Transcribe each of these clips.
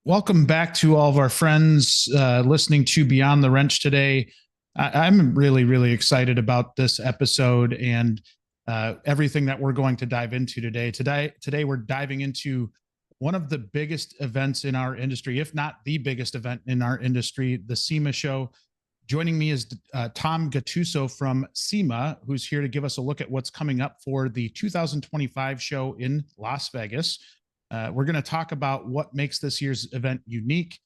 Welcome back to all of our friends listening to Beyond the Wrench today. I'm really, really excited about this episode and everything that we're going to dive into today. Today, we're diving into one of the biggest events in our industry, if not the biggest event in our industry, the SEMA Show. Joining me is Tom Gattuso from SEMA, who's here to give us a look at what's coming up for the 2025 show in Las Vegas. We're going to talk about what makes this year's event unique,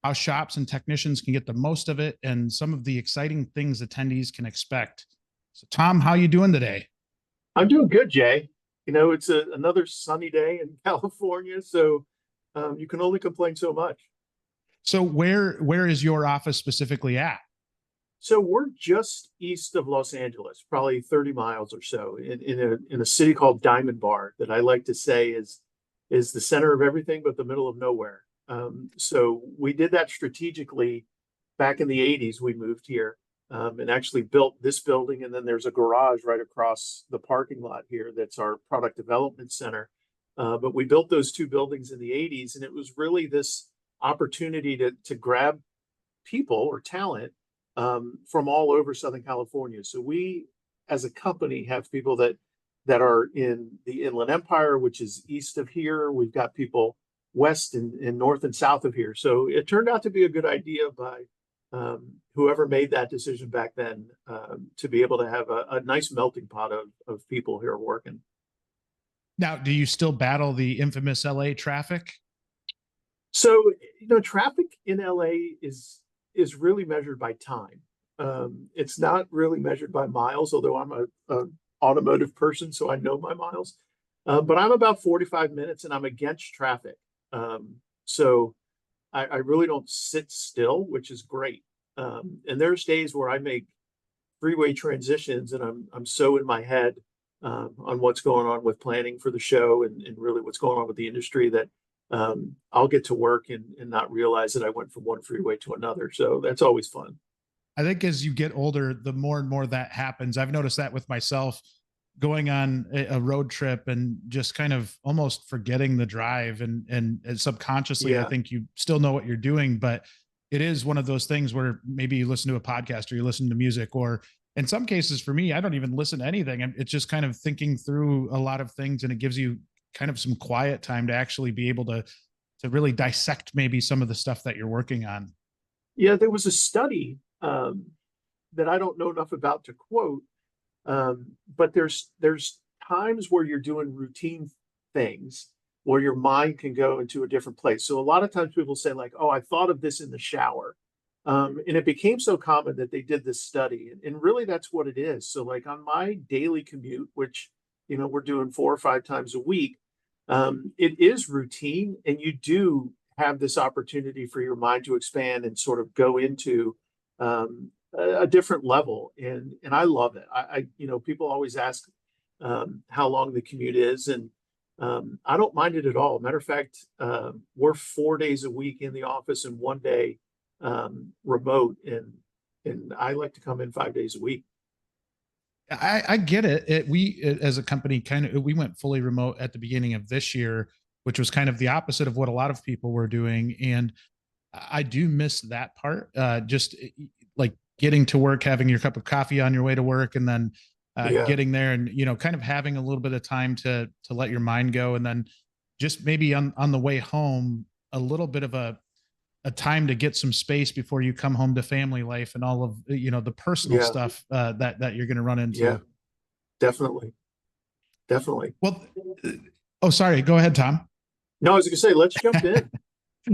how shops and technicians can get the most of it, and some of the exciting things attendees can expect. So, Tom, how you doing today? I'm doing good, Jay. It's another sunny day in California, so you can only complain so much. So, where is your office specifically at? So we're just east of Los Angeles, probably 30 miles or so, in a city called Diamond Bar that I like to say is the center of everything but the middle of nowhere. So we did that strategically back in the 80s. We moved here and actually built this building, and then there's a garage right across the parking lot here that's our product development center. But we built those two buildings in the 80s, and it was really this opportunity to grab people or talent from all over Southern California. So we, as a company, have people that are in the Inland Empire, which is east of here. We've got people west and north and south of here. So it turned out to be a good idea by whoever made that decision back then to be able to have a nice melting pot of people here working. Now, do you still battle the infamous LA traffic? So, traffic in LA is really measured by time. It's not really measured by miles, although I'm a automotive person, so I know my miles. But I'm about 45 minutes and I'm against traffic. So I really don't sit still, which is great. And there's days where I make freeway transitions and I'm so in my head on what's going on with planning for the show and really what's going on with the industry that I'll get to work and not realize that I went from one freeway to another. So that's always fun. I think as you get older, the more and more that happens. I've noticed that with myself going on a road trip and just kind of almost forgetting the drive and subconsciously, I Yeah. think you still know what you're doing, but it is one of those things where maybe you listen to a podcast or you listen to music, or in some cases for me, I don't even listen to anything. It's just kind of thinking through a lot of things, and it gives you kind of some quiet time to actually be able to really dissect maybe some of the stuff that you're working on. Yeah, there was a study that I don't know enough about to quote, but there's times where you're doing routine things where your mind can go into a different place. So a lot of times people say like, "Oh, I thought of this in the shower," and it became so common that they did this study, and really that's what it is. So like on my daily commute, which we're doing 4 or 5 times a week, it is routine, and you do have this opportunity for your mind to expand and sort of go into a different level, and I love it. People always ask how long the commute is, and I don't mind it at all. Matter of fact, we're 4 days a week in the office and one day remote, and I like to come in 5 days a week. I get it. As a company we went fully remote at the beginning of this year, which was kind of the opposite of what a lot of people were doing. And I do miss that part. Just like getting to work, having your cup of coffee on your way to work, and then Yeah, getting there and kind of having a little bit of time to let your mind go, and then just maybe on the way home, a little bit of a time to get some space before you come home to family life and all of the personal yeah, stuff that you're going to run yeah, into. definitely, definitely. Well, oh, sorry. Go ahead, Tom. No, I was gonna say, let's jump in.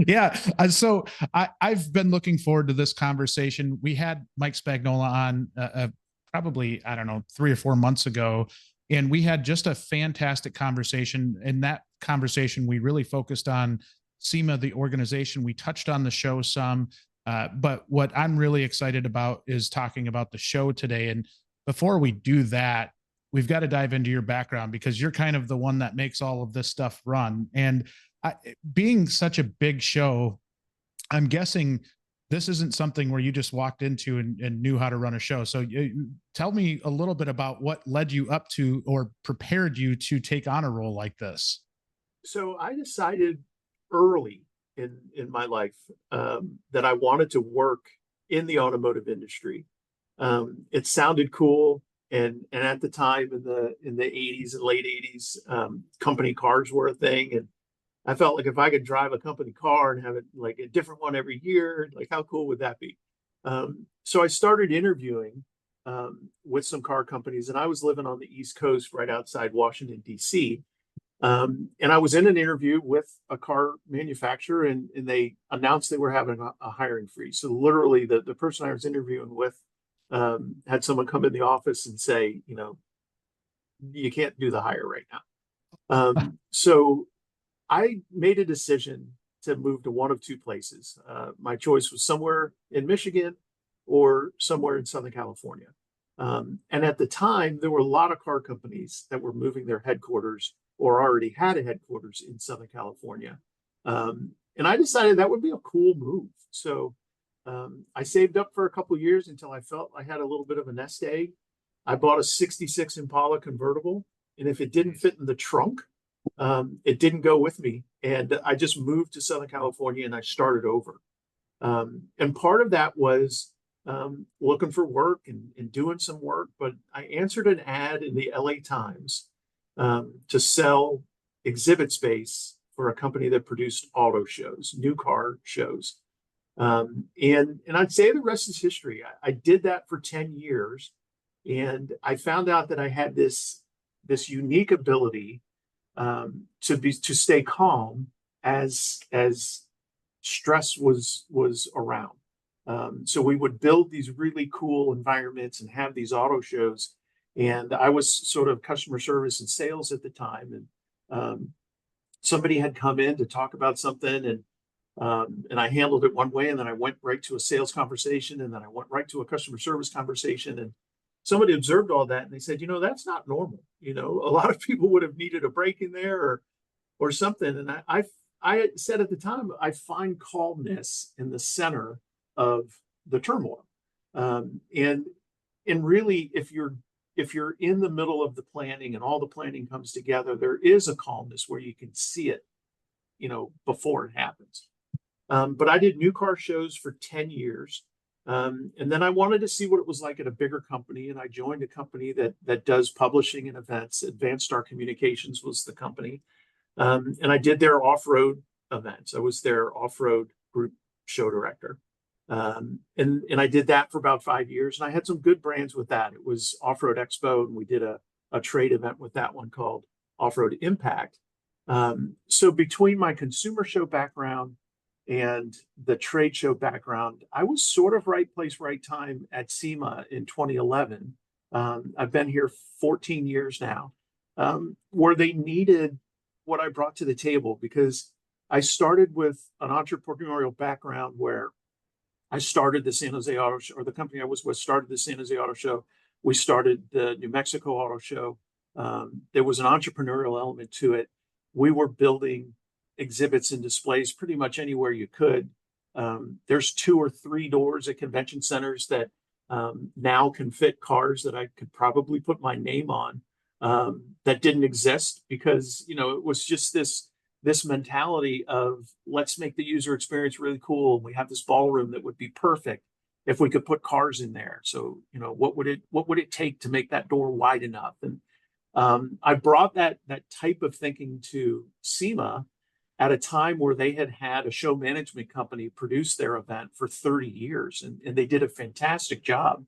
Yeah. So I've been looking forward to this conversation. We had Mike Spagnola on probably, I don't know, 3 or 4 months ago, and we had just a fantastic conversation. In that conversation, we really focused on SEMA, the organization. We touched on the show some, but what I'm really excited about is talking about the show today. And before we do that, we've got to dive into your background because you're kind of the one that makes all of this stuff run. And being such a big show, I'm guessing this isn't something where you just walked into and knew how to run a show. So tell me a little bit about what led you up to or prepared you to take on a role like this. So I decided early in my life, that I wanted to work in the automotive industry. It sounded cool. And at the time in the 80s and late 80s, company cars were a thing. And I felt like if I could drive a company car and have it like a different one every year, like how cool would that be? So I started interviewing with some car companies, and I was living on the East Coast right outside Washington, D.C. And I was in an interview with a car manufacturer, and they announced they were having a hiring freeze. So literally the person I was interviewing with had someone come in the office and say, you know, you can't do the hire right now. So I made a decision to move to one of two places. My choice was somewhere in Michigan or somewhere in Southern California. And at the time, there were a lot of car companies that were moving their headquarters or already had a headquarters in Southern California. And I decided that would be a cool move. So I saved up for a couple of years until I felt I had a little bit of a nest egg. I bought a 66 Impala convertible, and if it didn't fit in the trunk, it didn't go with me. And I just moved to Southern California and I started over. And part of that was looking for work and doing some work, but I answered an ad in the LA Times to sell exhibit space for a company that produced auto shows, new car shows. And I'd say the rest is history. I did that for 10 years, and I found out that I had this unique ability to stay calm as stress was around. So we would build these really cool environments and have these auto shows. And I was sort of customer service and sales at the time. And somebody had come in to talk about something, and I handled it one way, and then I went right to a sales conversation, and then I went right to a customer service conversation. And somebody observed all that, and they said, you know, that's not normal. You know, a lot of people would have needed a break in there or something. And I said at the time, I find calmness in the center of the turmoil. And really, if you're in the middle of the planning and all the planning comes together, there is a calmness where you can see it, you know, before it happens. But I did new car shows for 10 years. And then I wanted to see what it was like at a bigger company. And I joined a company that does publishing and events. Advanced Star Communications was the company. And I did their off-road events. I was their off-road group show director. And I did that for about 5 years. And I had some good brands with that. It was Off-Road Expo, and we did a trade event with that one called Off-Road Impact. So between my consumer show background and the trade show background, I was sort of right place, right time at SEMA in 2011. I've been here 14 years now, where they needed what I brought to the table, because I started with an entrepreneurial background where I started the San Jose Auto Show, or the company I was with started the San Jose Auto Show. We started the New Mexico Auto Show. There was an entrepreneurial element to it. We were building exhibits and displays pretty much anywhere you could. There's 2 or 3 doors at convention centers that now can fit cars that I could probably put my name on, that didn't exist, because, you know, it was just this mentality of, let's make the user experience really cool. We have this ballroom that would be perfect if we could put cars in there. So, you know, what would it take to make that door wide enough? And I brought that type of thinking to SEMA at a time where they had a show management company produce their event for 30 years, and they did a fantastic job.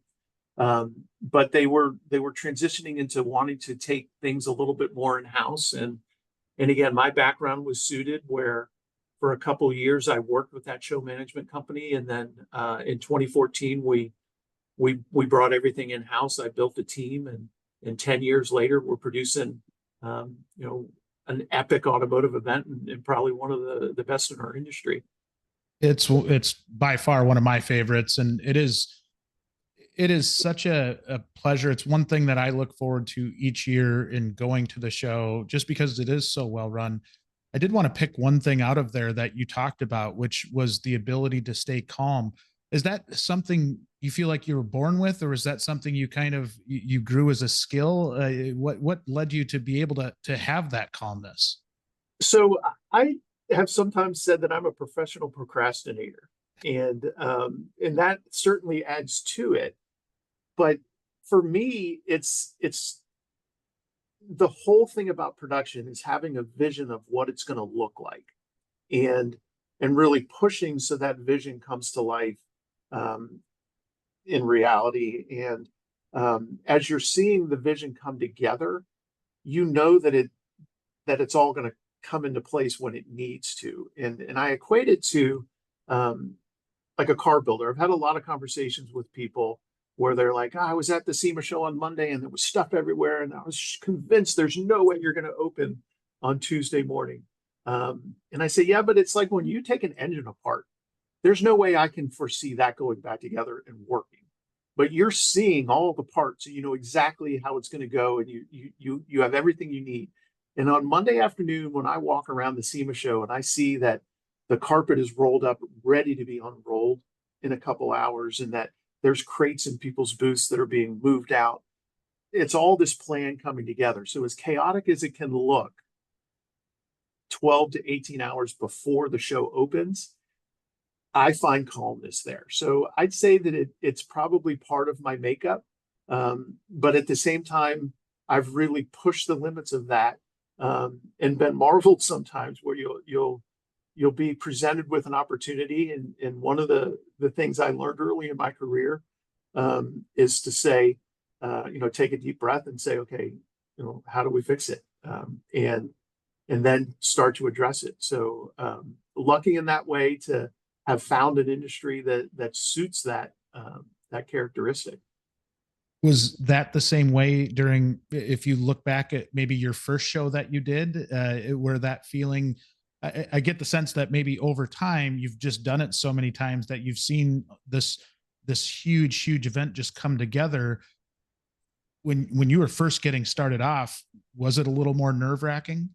But they were transitioning into wanting to take things a little bit more in-house. And again, my background was suited, where for a couple of years I worked with that show management company. And then in 2014, we brought everything in-house. I built a team, and 10 years later, we're producing, you know, an epic automotive event, and probably one of the best in our industry. It's by far one of my favorites, and it is such a pleasure. It's one thing that I look forward to each year in going to the show, just because it is so well run. I did want to pick one thing out of there that you talked about, which was the ability to stay calm. Is that something you feel like you were born with, or is that something you kind of you grew as a skill? What led you to be able to have that calmness? So have sometimes said that I'm a professional procrastinator, and that certainly adds to it. But for me, it's the whole thing about production is having a vision of what it's going to look like, and really pushing so that vision comes to life um, in reality. And as you're seeing the vision come together, you know that it's all going to come into place when it needs to. And I equate it to um, like a car builder. I've had a lot of conversations with people where they're like, oh, I was at the SEMA show on Monday and there was stuff everywhere, and I was convinced there's no way you're going to open on Tuesday morning. And I say, yeah, but it's like when you take an engine apart, there's no way I can foresee that going back together and working. But you're seeing all the parts, and you know exactly how it's going to go, and you have everything you need. And on Monday afternoon, when I walk around the SEMA show and I see that the carpet is rolled up, ready to be unrolled in a couple hours, and that there's crates in people's booths that are being moved out, it's all this plan coming together. So as chaotic as it can look, 12 to 18 hours before the show opens, I find calmness there. So I'd say that it's probably part of my makeup. But at the same time, I've really pushed the limits of that, and been marveled sometimes where you'll be presented with an opportunity. And one of the things I learned early in my career is to say, take a deep breath and say, okay, how do we fix it? And then start to address it. So lucky in that way to have found an industry that suits that characteristic. Was that the same way during, if you look back at maybe your first show that you did, where that feeling, I get the sense that maybe over time you've just done it so many times that you've seen this huge event just come together. When you were first getting started off, was it a little more nerve-wracking?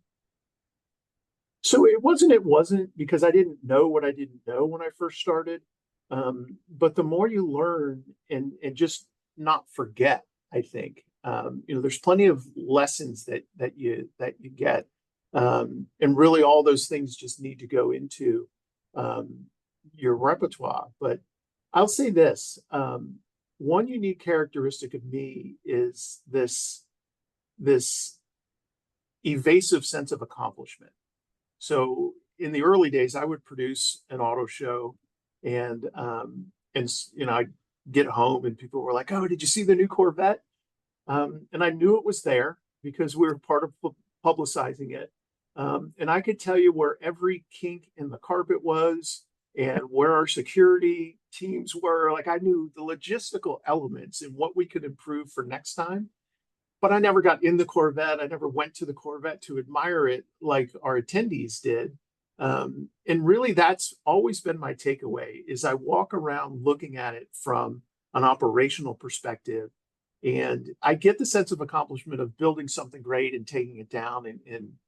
So it wasn't because I didn't know what I didn't know when I first started. But the more you learn and just not forget, I think, there's plenty of lessons that you get. And really all those things just need to go into your repertoire. But I'll say this, one unique characteristic of me is this evasive sense of accomplishment. So in the early days, I would produce an auto show, and I get home and people were like, "Oh, did you see the new Corvette?" And I knew it was there because we were part of publicizing it. And I could tell you where every kink in the carpet was and where our security teams were. Like I knew the logistical elements and what we could improve for next time. But I never got in the Corvette. I never went to the Corvette to admire it like our attendees did. And really, that's always been my takeaway is I walk around looking at it from an operational perspective. And I get the sense of accomplishment of building something great and taking it down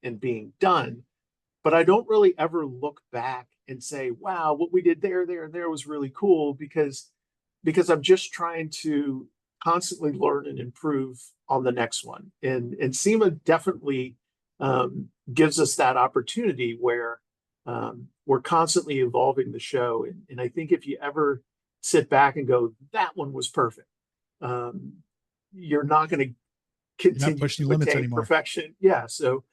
and being done. But I don't really ever look back and say, wow, what we did there, and there was really cool because I'm just trying to constantly learn and improve on the next one. And SEMA definitely gives us that opportunity where we're constantly evolving the show. And I think if you ever sit back and go, that one was perfect, you're not going to continue pushing to limits attain anymore. perfection. Yeah. So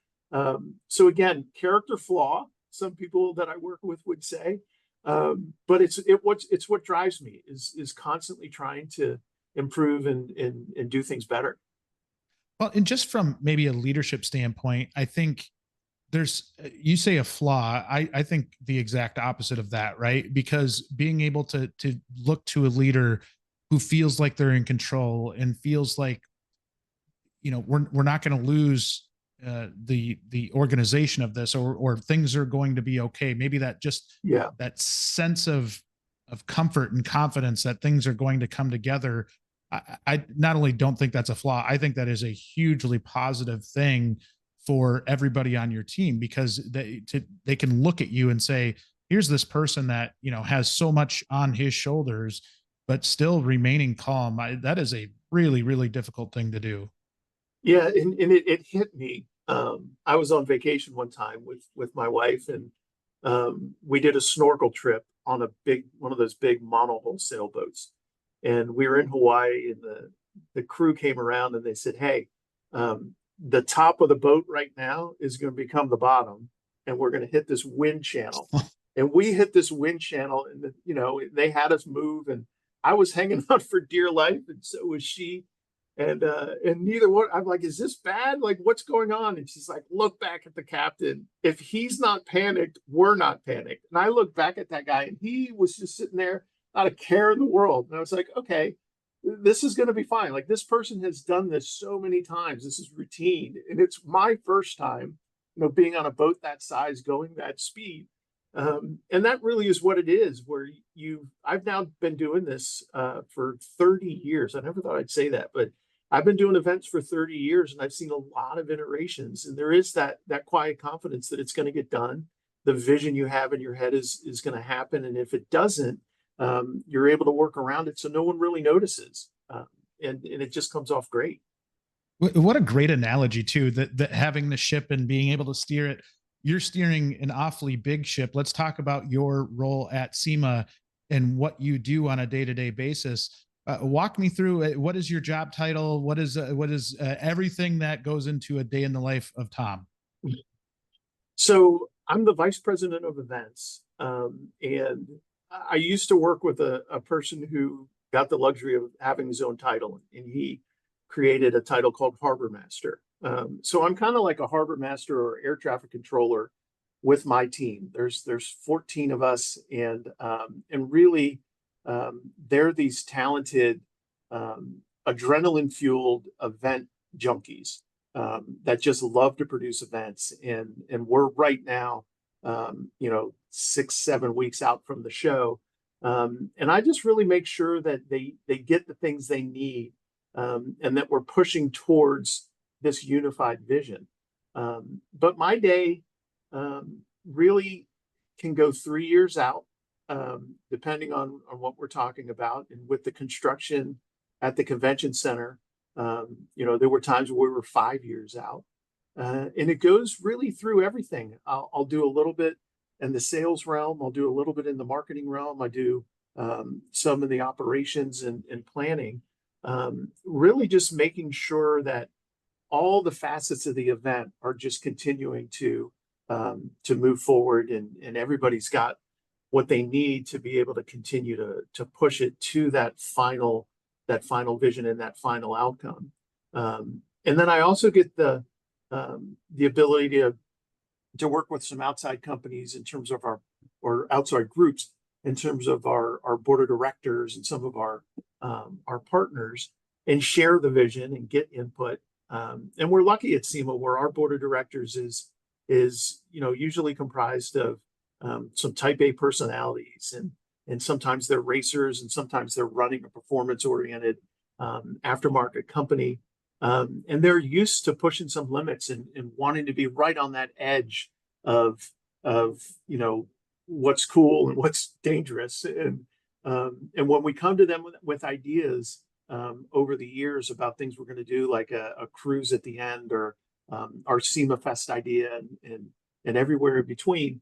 again, character flaw, some people that I work with would say, but it's what drives me is constantly trying to improve and do things better. Well, and just from maybe a leadership standpoint, I think you say a flaw. I think the exact opposite of that, right? Because being able to look to a leader who feels like they're in control and feels like, we're not going to lose the organization of this, or things are going to be okay. Maybe that sense of comfort and confidence that things are going to come together. I not only don't think that's a flaw, I think that is a hugely positive thing for everybody on your team, because they can look at you and say, here's this person that, has so much on his shoulders, but still remaining calm. That is a really, really difficult thing to do. Yeah. And it hit me. I was on vacation one time with my wife, and we did a snorkel trip on one of those big monohull sailboats. And we were in Hawaii, and the crew came around and they said, hey, the top of the boat right now is going to become the bottom, and we're going to hit this wind channel. And we hit this wind channel, and they had us move, and I was hanging on for dear life, and so was she. And neither one, I'm like, is this bad? Like, what's going on? And she's like, look back at the captain. If he's not panicked, we're not panicked. And I looked back at that guy, and he was just sitting there, not a care in the world. And I was like, okay, this is going to be fine. Like, this person has done this so many times. This is routine. And it's my first time, being on a boat that size, going that speed. And that really is what it is, where I've now been doing this for 30 years. I never thought I'd say that, but I've been doing events for 30 years, and I've seen a lot of iterations, and there is that quiet confidence that it's going to get done. The vision you have in your head is going to happen. And if it doesn't, you're able to work around it so no one really notices. And it just comes off great. What a great analogy too, that having the ship and being able to steer it. You're steering an awfully big ship. Let's talk about your role at SEMA and what you do on a day-to-day basis. Walk me through what is your job title? What is everything that goes into a day in the life of Tom? So I'm the vice president of events. And I used to work with a person who got the luxury of having his own title, and he created a title called Harbor Master. So I'm kind of like a harbor master or air traffic controller with my team. There's 14 of us, and really they're these talented, adrenaline fueled event junkies that just love to produce events. And we're right now, 6-7 weeks out from the show, and I just really make sure that they get the things they need, and that we're pushing towards this unified vision. But my day really can go 3 years out, depending on what we're talking about. And with the construction at the convention center, there were times where we were 5 years out. And it goes really through everything. I'll do a little bit in the sales realm. I'll do a little bit in the marketing realm. I do some of the operations and planning, really just making sure that all the facets of the event are just continuing to move forward, and everybody's got what they need to be able to continue to push it to that final vision and that final outcome. And then I also get the ability to work with some outside companies in terms of or outside groups in terms of our board of directors and some of our partners, and share the vision and get input. And we're lucky at SEMA where our board of directors is usually comprised of some type A personalities, and sometimes they're racers, and sometimes they're running a performance oriented aftermarket company. And they're used to pushing some limits and wanting to be right on that edge of what's cool and what's dangerous. And when we come to them with ideas over the years about things we're going to do, like a cruise at the end, or our SEMA Fest idea, and everywhere in between,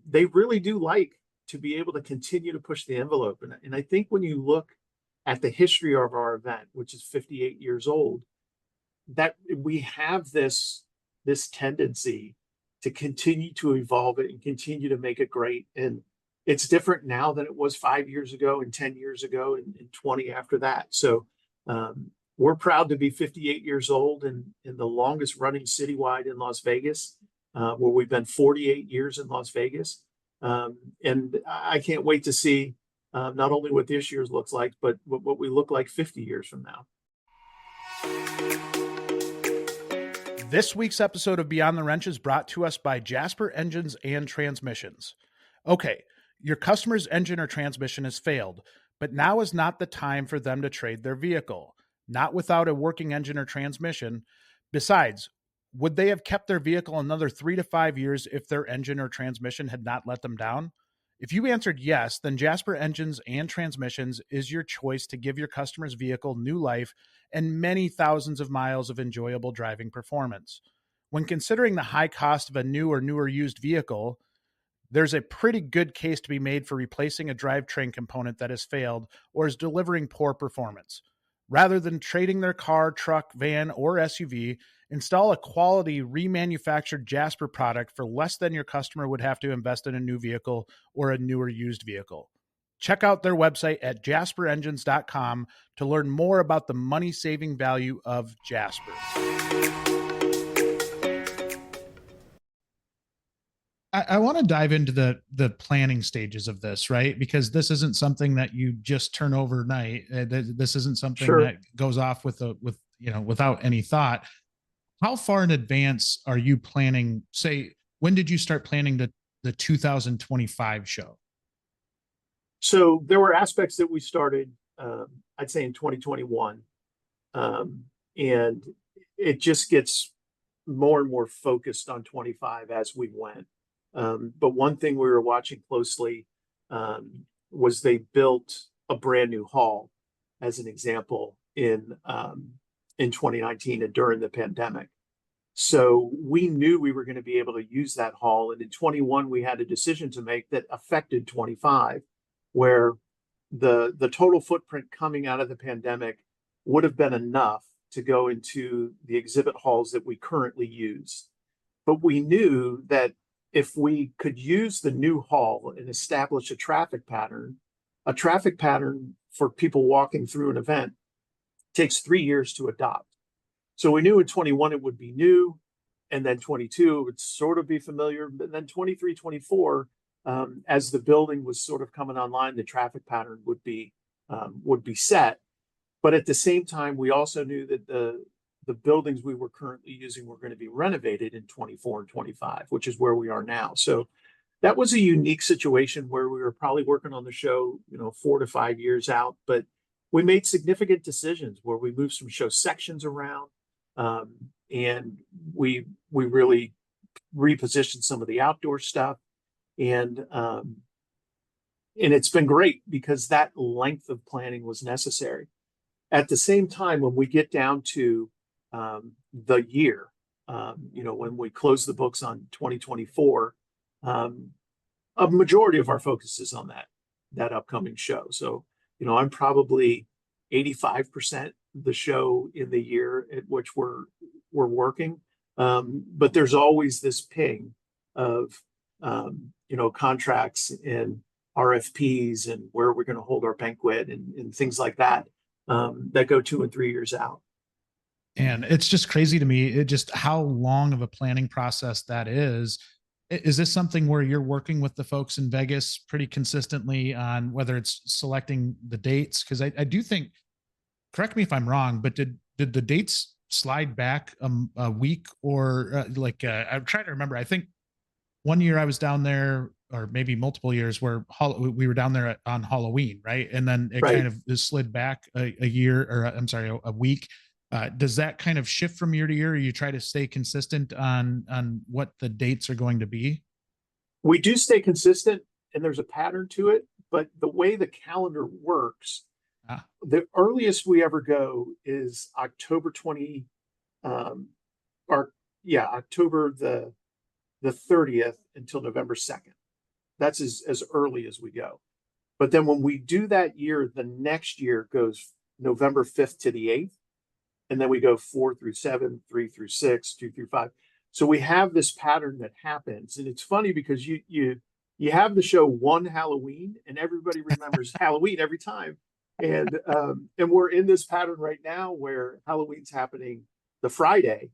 they really do like to be able to continue to push the envelope. And I think when you look at the history of our event, which is 58 years old, that we have this tendency to continue to evolve it and continue to make it great. And it's different now than it was 5 years ago, and 10 years ago, and 20 after that. So we're proud to be 58 years old and the longest running citywide in Las Vegas, where we've been 48 years in Las Vegas. And I can't wait to see not only what this year's looks like, but what we look like 50 years from now. This week's episode of Beyond the Wrench is brought to us by Jasper Engines and Transmissions. Okay, your customer's engine or transmission has failed, but now is not the time for them to trade their vehicle. Not without a working engine or transmission. Besides, would they have kept their vehicle another 3 to 5 years if their engine or transmission had not let them down? If you answered yes, then Jasper Engines and Transmissions is your choice to give your customer's vehicle new life and many thousands of miles of enjoyable driving performance. When considering the high cost of a new or newer used vehicle, there's a pretty good case to be made for replacing a drivetrain component that has failed or is delivering poor performance. Rather than trading their car, truck, van, or SUV, install a quality remanufactured Jasper product for less than your customer would have to invest in a new vehicle or a newer used vehicle. Check out their website at jasperengines.com to learn more about the money-saving value of Jasper. I want to dive into the planning stages of this, right? Because this isn't something that you just turn overnight. This isn't something that goes off without any thought. How far in advance are you planning? Say, when did you start planning the 2025 show? So there were aspects that we started, I'd say in 2021, and it just gets more and more focused on 25 as we went. But one thing we were watching closely was they built a brand new hall, as an example, in 2019 and during the pandemic. So we knew we were going to be able to use that hall. And in 21, we had a decision to make that affected 25, where the total footprint coming out of the pandemic would have been enough to go into the exhibit halls that we currently use. But we knew that if we could use the new hall and establish a traffic pattern for people walking through an event takes 3 years to adopt. So we knew in 21 it would be new, and then 22 it would sort of be familiar, but then 23, 24, as the building was sort of coming online, the traffic pattern would be set. But at the same time, we also knew that the buildings we were currently using were going to be renovated in 24 and 25, which is where we are now. So that was a unique situation where we were probably working on the show, 4 to 5 years out, but we made significant decisions where we moved some show sections around, and we really repositioned some of the outdoor stuff. And it's been great because that length of planning was necessary. At the same time, when we get down to the year, when we close the books on 2024, a majority of our focus is on that upcoming show. So, I'm probably 85% the show in the year at which we're working. But there's always this ping of, contracts and RFPs and where we're going to hold our banquet and things like that, that go 2 and 3 years out. And it's just crazy to me, how long of a planning process that is. Is this something where you're working with the folks in Vegas pretty consistently on whether it's selecting the dates? Because I do think, correct me if I'm wrong, but did the dates slide back a week or I'm trying to remember. I think one year I was down there, or maybe multiple years, where we were down there on Halloween, right? And then it kind of slid back a year, or I'm sorry, a week. Does that kind of shift from year to year, or you try to stay consistent on what the dates are going to be? We do stay consistent, and there's a pattern to it, but the way the calendar works, the earliest we ever go is October October the 30th until November 2nd. That's as early as we go. But then when we do that year, the next year goes November 5th to the 8th. And then we go 4 through 7, 3 through 6, 2 through 5. So we have this pattern that happens. And it's funny because you have the show one Halloween and everybody remembers Halloween every time. And we're in this pattern right now where Halloween's happening the Friday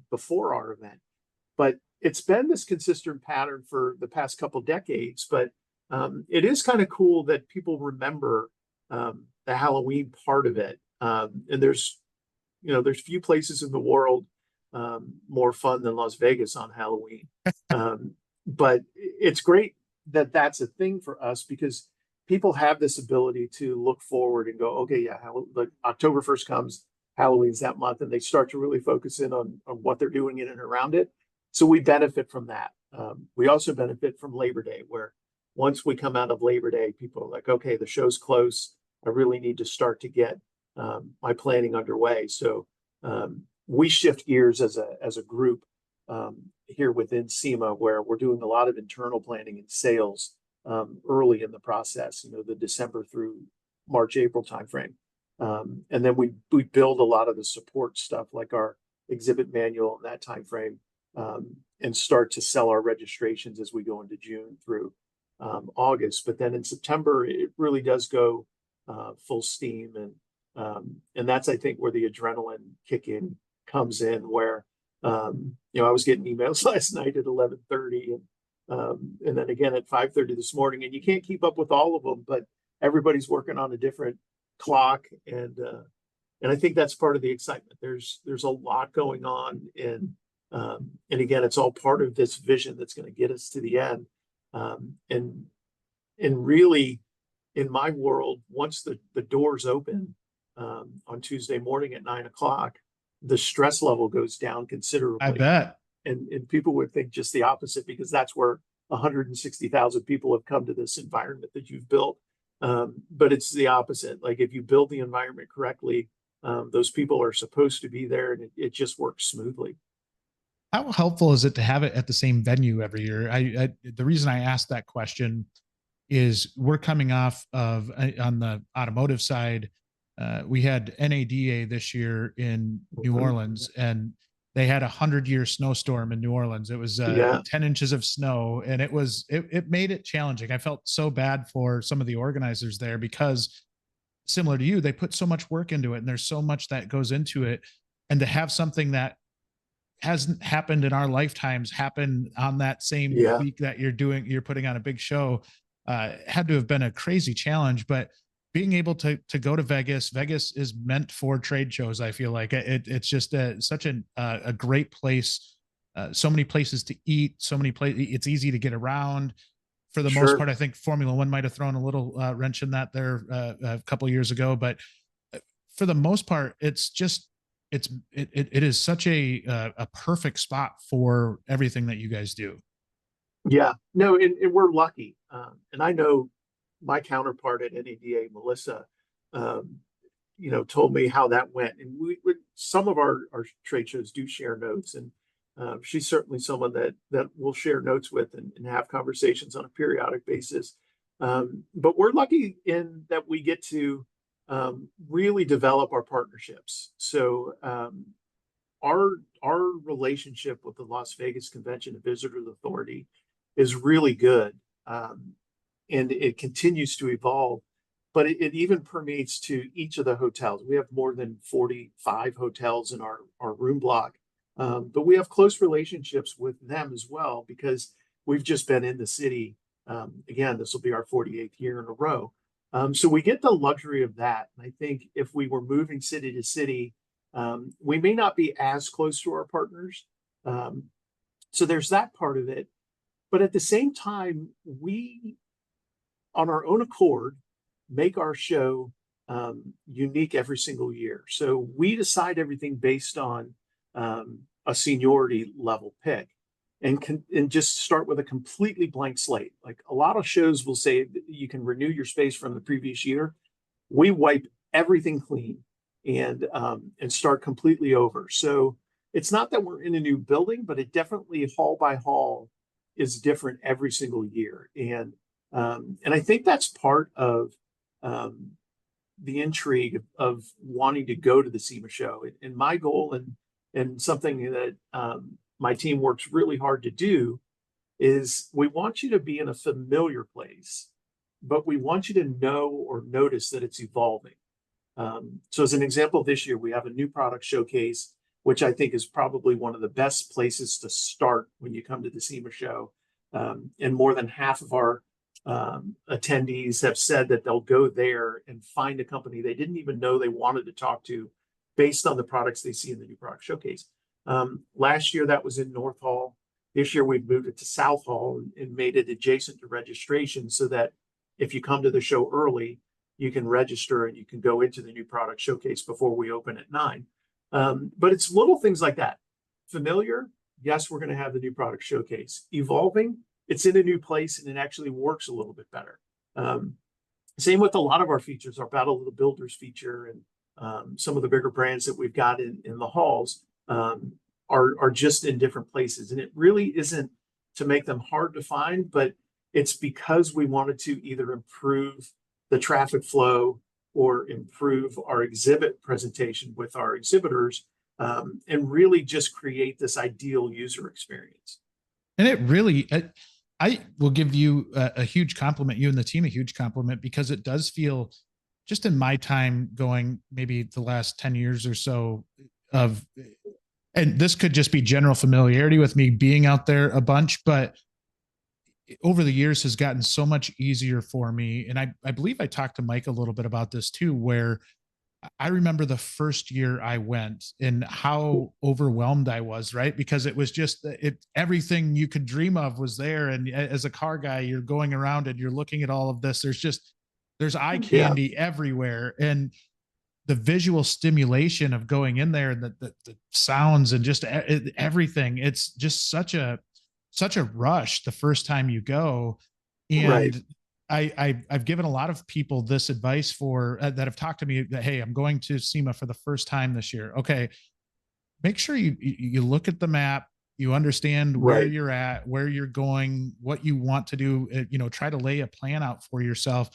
before our event. But it's been this consistent pattern for the past couple decades. But it is kind of cool that people remember the Halloween part of it. And there's few places in the world more fun than Las Vegas on Halloween. But it's great that that's a thing for us because people have this ability to look forward and go, okay, yeah, October 1st comes, Halloween's that month, and they start to really focus in on what they're doing in and around it. So we benefit from that. We also benefit from Labor Day, where once we come out of Labor Day, people are like, okay, the show's close. I really need to start to get my planning underway. So we shift gears as a group here within SEMA, where we're doing a lot of internal planning and sales early in the process, the December through March, April timeframe. And then we build a lot of the support stuff like our exhibit manual in that timeframe, and start to sell our registrations as we go into June through August. But then in September, it really does go full steam. And that's, I think, where the adrenaline kick in comes in, where, I was getting emails last night at 11:30 and then again at 5:30 this morning, and you can't keep up with all of them, but everybody's working on a different clock. And I think that's part of the excitement. There's a lot going on, and again, it's all part of this vision that's going to get us to the end. And really, in my world, once the doors open on Tuesday morning at 9 o'clock, the stress level goes down considerably. I bet. And people would think just the opposite, because that's where 160,000 people have come to this environment that you've built. But it's the opposite. Like, if you build the environment correctly, those people are supposed to be there, and it just works smoothly. How helpful is it to have it at the same venue every year? The reason I asked that question is we're coming off of, on the automotive side, we had NADA this year in New Orleans, and they had 100-year snowstorm in New Orleans. It was 10 inches of snow, and it made it challenging. I felt so bad for some of the organizers there, because similar to you, they put so much work into it, and there's so much that goes into it. And to have something that hasn't happened in our lifetimes happen on that same week that you're putting on a big show, had to have been a crazy challenge. But being able to go to Vegas is meant for trade shows. I feel like it's just such a great place. So many places to eat, so many places. It's easy to get around. For the most part, I think Formula One might have thrown a little wrench in that there a couple of years ago, but for the most part, it is such a perfect spot for everything that you guys do. Yeah, no, and we're lucky. And I know my counterpart at NADA, Melissa, told me how that went. And we some of our trade shows do share notes, and she's certainly someone that we'll share notes with and have conversations on a periodic basis. But we're lucky in that we get to really develop our partnerships. So our relationship with the Las Vegas Convention and Visitors Authority is really good. And it continues to evolve, but it even permeates to each of the hotels. We have more than 45 hotels in our room block, but we have close relationships with them as well, because we've just been in the city. Again, this will be our 48th year in a row. So we get the luxury of that. And I think if we were moving city to city, we may not be as close to our partners. So there's that part of it. But at the same time, we, on our own accord, make our show unique every single year. So we decide everything based on a seniority level pick, and just start with a completely blank slate. Like, a lot of shows will say you can renew your space from the previous year. We wipe everything clean and start completely over. So it's not that we're in a new building, but it definitely, hall by hall, is different every single year. And I think that's part of the intrigue of wanting to go to the SEMA show. And my goal, and something that my team works really hard to do, is we want you to be in a familiar place, but we want you to know or notice that it's evolving. So as an example, this year we have a new product showcase, which I think is probably one of the best places to start when you come to the SEMA show. And more than half of our attendees have said that they'll go there and find a company they didn't even know they wanted to talk to, based on the products they see in the new product showcase. Last year that was in North Hall. This year we've moved it to South Hall and made it adjacent to registration, so that if you come to the show early, you can register and you can go into the new product showcase before we open at 9. But it's little things like that. Familiar, yes, we're going to have the new product showcase. Evolving, it's in a new place and it actually works a little bit better. Same with a lot of our features, our Battle of the Builders feature, and some of the bigger brands that we've got in the halls. are just in different places. And it really isn't to make them hard to find, but it's because we wanted to either improve the traffic flow or improve our exhibit presentation with our exhibitors, and really just create this ideal user experience. And it really, I will give you a huge compliment, you and the team a huge compliment, because it does feel, just in my time going maybe the last 10 years or so of, and this could just be general familiarity with me being out there a bunch, but over the years has gotten so much easier for me. And I believe I talked to Mike a little bit about this too, where I remember the first year I went and how overwhelmed I was, right? Because it was just everything you could dream of was there. And as a car guy, you're going around and you're looking at all of this. There's eye candy everywhere. And the visual stimulation of going in there and the sounds and just everything, it's just such a rush the first time you go. And I've given a lot of people this advice for that have talked to me that, hey, I'm going to SEMA for the first time this year. Okay, make sure you look at the map, you understand where you're at, where you're going, what you want to do. Try to lay a plan out for yourself.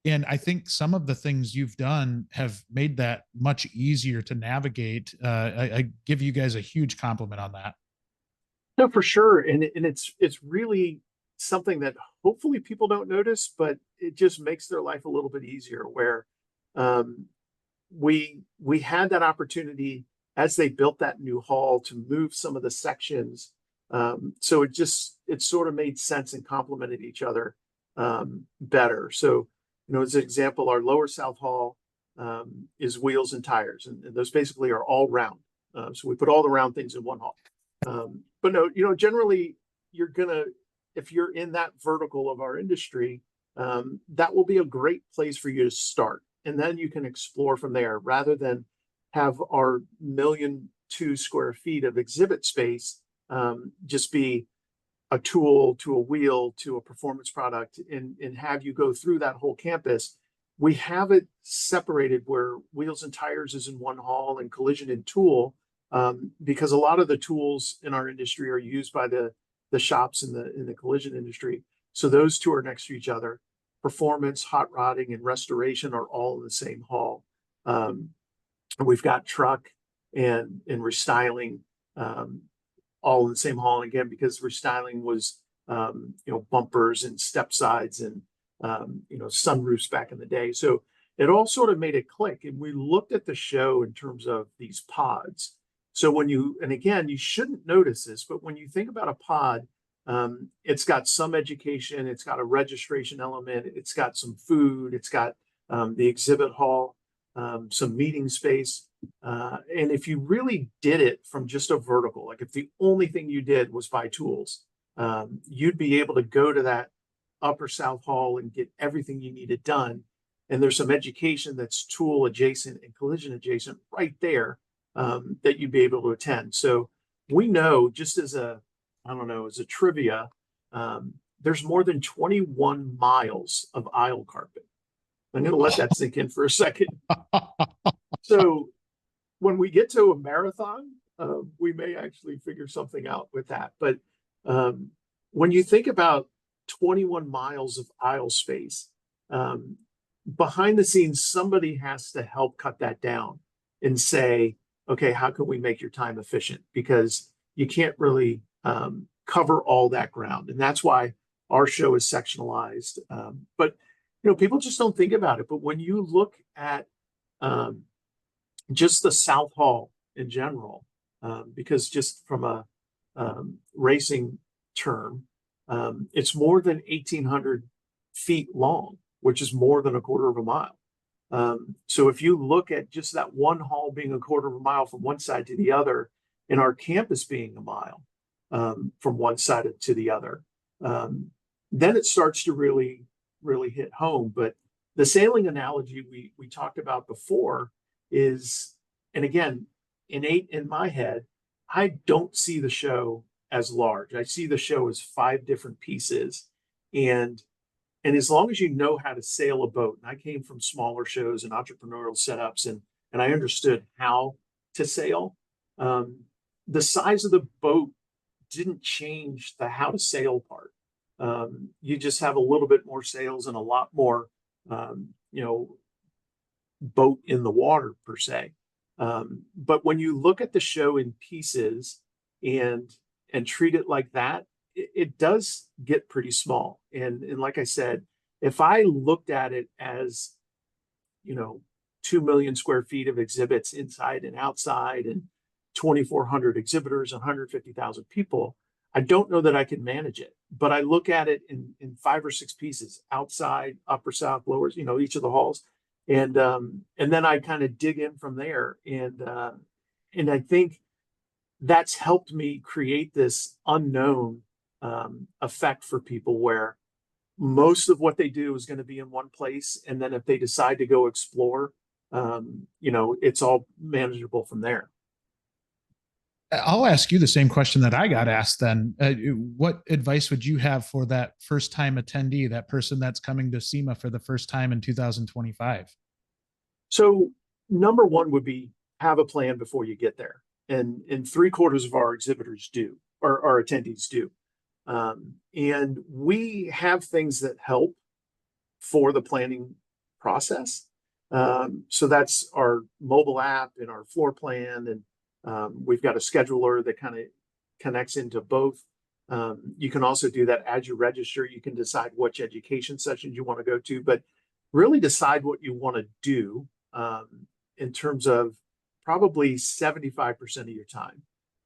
And I think some of the things you've done have made that much easier to navigate. I give you guys a huge compliment on that. No, for sure. And it's really something that hopefully people don't notice, but it just makes their life a little bit easier, where we had that opportunity as they built that new hall to move some of the sections. So it sort of made sense and complemented each other better. So, as an example, our lower south hall is wheels and tires, and those basically are all round. So we put all the round things in one hall. But no, generally if you're in that vertical of our industry, that will be a great place for you to start. And then you can explore from there rather than have our 1,000,002 square feet of exhibit space just be a tool to a wheel to a performance product, and have you go through that whole campus. We have it separated where wheels and tires is in one hall and collision and tool, because a lot of the tools in our industry are used by the shops in the collision industry. So those two are next to each other. Performance, hot rodding, and restoration are all in the same hall. And we've got truck and restyling all in the same hall. And again, because restyling was bumpers and step sides and sunroofs back in the day. So it all sort of made it click. And we looked at the show in terms of these pods. So and again, you shouldn't notice this, but when you think about a pod, it's got some education, it's got a registration element, it's got some food, it's got the exhibit hall, some meeting space. And if you really did it from just a vertical, like if the only thing you did was buy tools, you'd be able to go to that upper south hall and get everything you needed done. And there's some education that's tool adjacent and collision adjacent right there, that you'd be able to attend. So we know, just as a trivia, there's more than 21 miles of aisle carpet. I'm going to let that sink in for a second. So when we get to a marathon, we may actually figure something out with that. But when you think about 21 miles of aisle space, behind the scenes, somebody has to help cut that down and say, okay, how can we make your time efficient? Because you can't really cover all that ground. And that's why our show is sectionalized. But people just don't think about it. But when you look at just the South Hall in general, because just from a racing term, it's more than 1,800 feet long, which is more than a quarter of a mile. So if you look at just that one hall being a quarter of a mile from one side to the other, and our campus being a mile from one side to the other, then it starts to really, really hit home. But the sailing analogy we talked about before is, and again, innate in my head, I don't see the show as large. I see the show as 5 different pieces. And as long as you know how to sail a boat, and I came from smaller shows and entrepreneurial setups, and I understood how to sail, the size of the boat didn't change the how to sail part. You just have a little bit more sails and a lot more, you know, boat in the water per se. But when you look at the show in pieces and treat it like that, it does get pretty small. And like I said, if I looked at it as, you know, 2 million square feet of exhibits inside and outside and 2,400 exhibitors, 150,000 people, I don't know that I can manage it. But I look at it in 5 or 6 pieces, outside, upper, south, lower, you know, each of the halls. And then I kind of dig in from there. And I think that's helped me create this unknown effect for people where most of what they do is going to be in one place. And then if they decide to go explore, you know, it's all manageable from there. I'll ask you the same question that I got asked then. What advice would you have for that first time attendee, that person that's coming to SEMA for the first time in 2025? So number one would be have a plan before you get there. And 3/4 of our exhibitors do, or our attendees do. And we have things that help for the planning process. So that's our mobile app and our floor plan, and we've got a scheduler that kind of connects into both. You can also do that as you register. You can decide which education sessions you want to go to, but really decide what you want to do in terms of probably 75% of your time.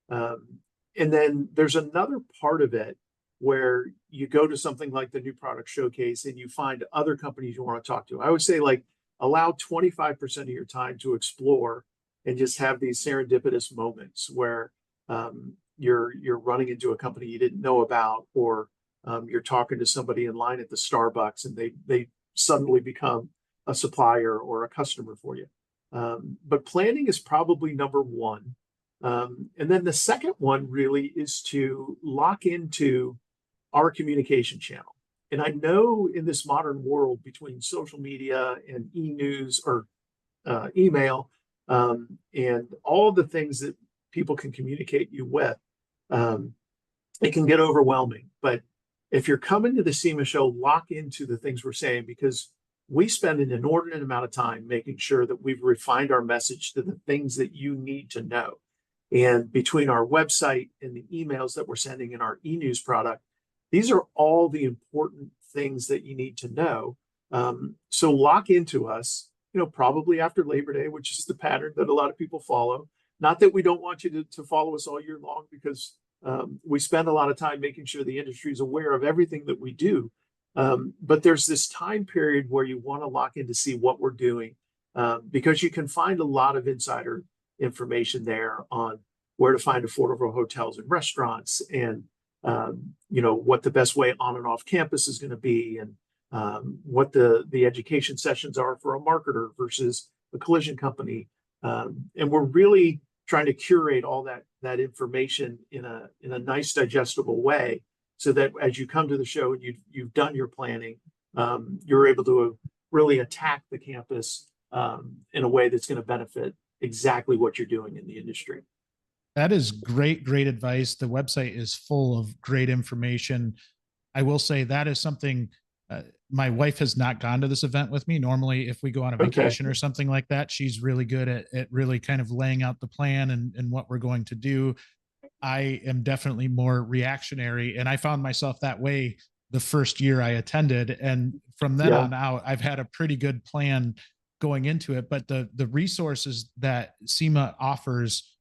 And then there's another part of it where you go to something like the new product showcase and you find other companies you want to talk to. I would say like allow 25% of your time to explore and just have these serendipitous moments where you're running into a company you didn't know about, or you're talking to somebody in line at the Starbucks and they suddenly become a supplier or a customer for you. But planning is probably number one. And then the second one really is to lock into our communication channel. And I know in this modern world between social media and e-news or email and all the things that people can communicate you with, it can get overwhelming. But if you're coming to the SEMA show, lock into the things we're saying, because we spend an inordinate amount of time making sure that we've refined our message to the things that you need to know. And between our website and the emails that we're sending in our e-news product, these are all the important things that you need to know. So lock into us, you know, probably after Labor Day, which is the pattern that a lot of people follow. Not that we don't want you to follow us all year long, because we spend a lot of time making sure the industry is aware of everything that we do. But there's this time period where you want to lock in to see what we're doing, because you can find a lot of insider information there on where to find affordable hotels and restaurants, and you know, what the best way on and off campus is going to be, and what the education sessions are for a marketer versus a collision company. And we're really trying to curate all that information in a nice, digestible way, so that as you come to the show and you've done your planning, you're able to really attack the campus in a way that's going to benefit exactly what you're doing in the industry. That is great, great advice. The website is full of great information. I will say that is something my wife has not gone to this event with me. Normally, if we go on a vacation or something like that, she's really good at really kind of laying out the plan and what we're going to do. I am definitely more reactionary, and I found myself that way the first year I attended. And from then on out, I've had a pretty good plan going into it. But the resources that SEMA offers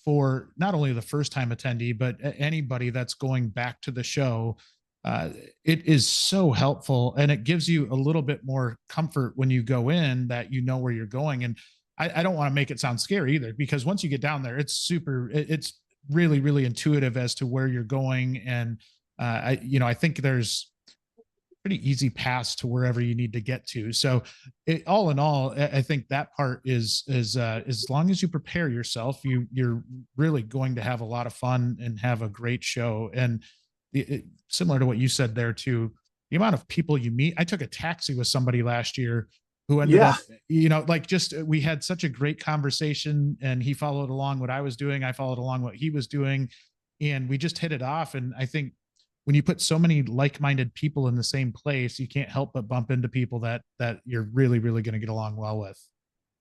for not only the first time attendee, but anybody that's going back to the show, it is so helpful, and it gives you a little bit more comfort when you go in, that you know where you're going. And I don't want to make it sound scary either, because once you get down there, it's really, really intuitive as to where you're going. And I think there's pretty easy paths to wherever you need to get to. So all in all, I think that part is as long as you prepare yourself, you're really going to have a lot of fun and have a great show. And similar to what you said there too, the amount of people you meet. I took a taxi with somebody last year who ended Yeah. up, like just, we had such a great conversation, and he followed along what I was doing. I followed along what he was doing, and we just hit it off. And I think when you put so many like-minded people in the same place, you can't help but bump into people that you're really, really going to get along well with.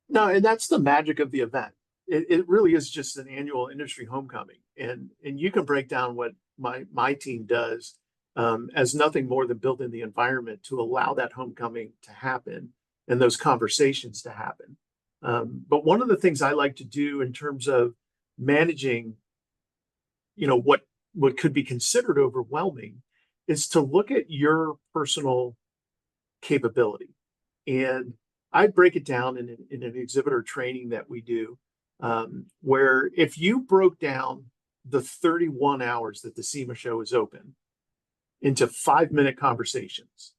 No, and that's the magic of the event. It really is just an annual industry homecoming, and you can break down what my team does as nothing more than building the environment to allow that homecoming to happen and those conversations to happen. But one of the things I like to do in terms of managing, what could be considered overwhelming, is to look at your personal capability. And I break it down in an exhibitor training that we do, where if you broke down the 31 hours that the SEMA show is open into 5-minute conversations,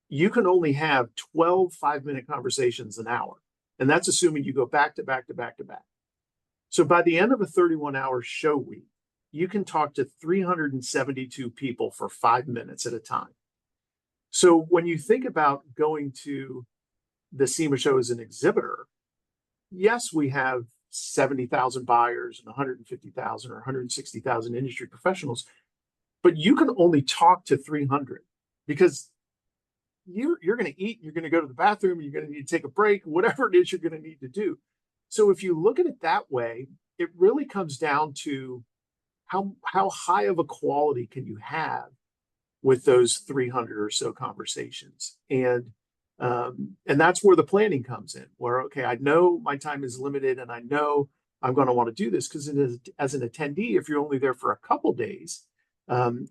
you can only have 12 5-minute conversations an hour. And that's assuming you go back to back to back to back. So by the end of a 31-hour show week, you can talk to 372 people for 5 minutes at a time. So when you think about going to the SEMA show as an exhibitor, yes, we have 70,000 buyers and 150,000 or 160,000 industry professionals, but you can only talk to 300 because you're going to eat, you're going to go to the bathroom, you're going to need to take a break, whatever it is you're going to need to do. So if you look at it that way, it really comes down to how high of a quality can you have with those 300 or so conversations. And that's where the planning comes in, where, okay, I know my time is limited and I know I'm going to want to do this, because as an attendee, if you're only there for a couple days,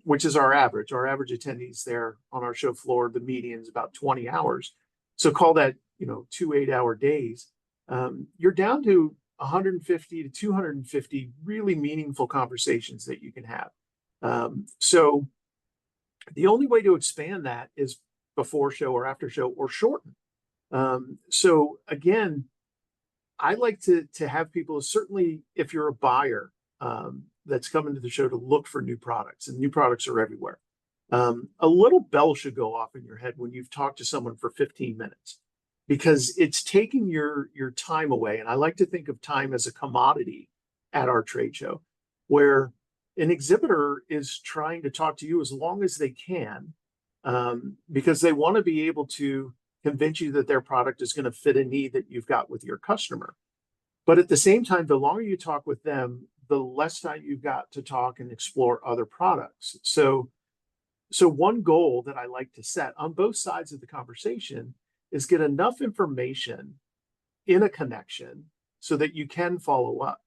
which is our average attendees there on our show floor, the median is about 20 hours. So call that, 2 8-hour days. You're down to 150 to 250 really meaningful conversations that you can have. So the only way to expand that is before show or after show, or shorten. So again, I like to have people, certainly if you're a buyer that's coming to the show to look for new products, and new products are everywhere. A little bell should go off in your head when you've talked to someone for 15 minutes, because it's taking your time away. And I like to think of time as a commodity at our trade show, where an exhibitor is trying to talk to you as long as they can, because they want to be able to convince you that their product is going to fit a need that you've got with your customer. But at the same time, the longer you talk with them, the less time you've got to talk and explore other products. So one goal that I like to set on both sides of the conversation is get enough information in a connection so that you can follow up